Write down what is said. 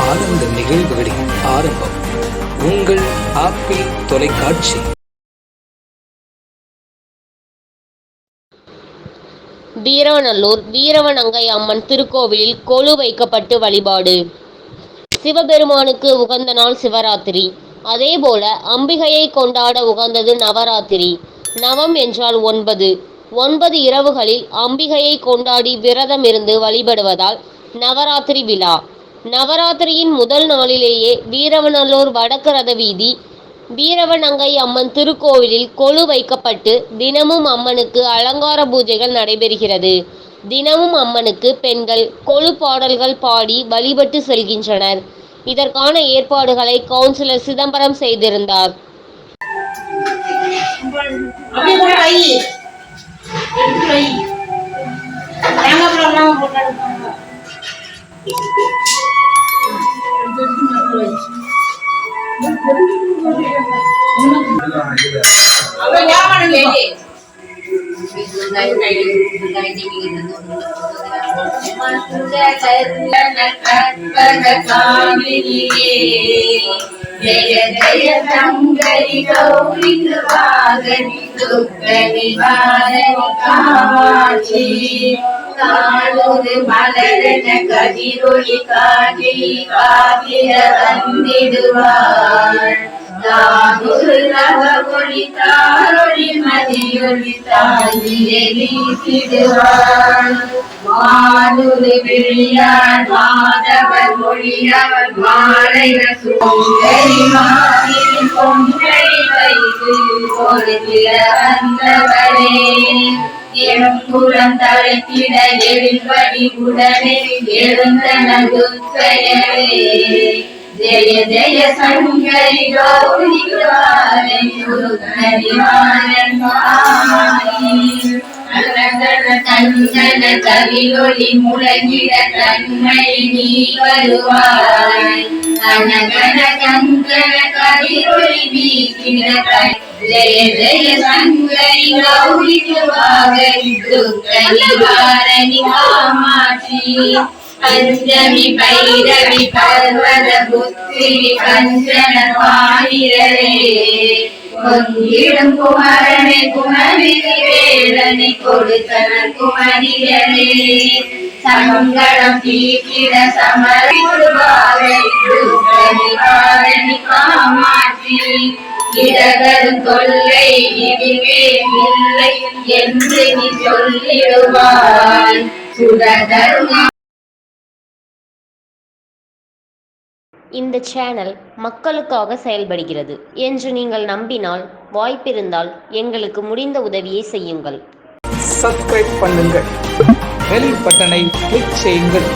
ஆனந்த நிகழ்வுகளின் ஆரம்பம் உங்கள் ஆப்பிள் தொலைக்காட்சி. வீரவநல்லூர் வீரவநங்கை அம்மன் திருக்கோவிலில் கொலு வைக்கப்பட்டு வழிபாடு. சிவபெருமானுக்கு உகந்த நாள் சிவராத்திரி. அதேபோல அம்பிகையை கொண்டாட உகந்தது நவராத்திரி. நவம் என்றால் 9. 9 இரவுகளில் அம்பிகையை கொண்டாடி விரதம் இருந்து வழிபடுவதால் நவராத்திரி விழா. நவராத்திரியின் முதல் நாளிலேயே வீரவநல்லூர் வடக்கு ரத வீதி வீரவநங்கை அம்மன் திருக்கோவிலில் கொலு வைக்கப்பட்டு தினமும் அம்மனுக்கு அலங்கார பூஜைகள் நடைபெறுகிறது. தினமும் அம்மனுக்கு பெண்கள் கொலு பாடல்கள் பாடி வழிபட்டு செல்கின்றனர். இதற்கான ஏற்பாடுகளை கவுன்சிலர் சிதம்பரம் செய்திருந்தார். ஜய ஜய சங்கரி கௌரி வாகனி துக்க நிவாரணி காமாட்சி காலூர் மலரன கதிரொளி காட்டி காத்திர வந்திடுவாள் தாகுரு நவ ஒளி தாரொளி மதியொளி தாங்கியே வீசிடுவாள் மாதுரு விழியான் மாதவர் மொழியவர் மாலைய சுந்தரி மாதிரி பொங்கலை வைத்து கொடுத்திட வந்தவரே எம்புறம் தலைத்திட எழுபடி உடனே எழுந்தன துக்கையரே ஜய ஜய சங்கரி கௌரி வாரணி தஞ்சன கவிலொளி முழங்கிட தன்மை நீ வருவாய் கனகன கங்கன கவிலொளி வீசிட ஜய ஜய சங்கரி கௌரி வாகரி துக்க நிவாரணி காமாட்சி பஞ்சமி பைரவி பர்வத புத்திரி கஞ்சன பாணிரரே பொங்கிடும் குமரனை குமரிதி வேலனை கொடுத்தன குமரியரே சங்கடம் தீக்கிட சமரிவாரணி காமாட்சி இடகரும் தொல்லை இனிமே இல்லை என்று நீ சொல்லிடுவாய் சுடதரும். இந்த சேனல் மக்களுக்காக செயல்படுகிறது என்று நீங்கள் நம்பினால், வாய்ப்பிருந்தால் எங்களுக்கு முடிந்த உதவியை செய்யுங்கள். சப்ஸ்கிரைப் பண்ணுங்கள், பெல் பட்டனை கிளிக் செய்யுங்கள்.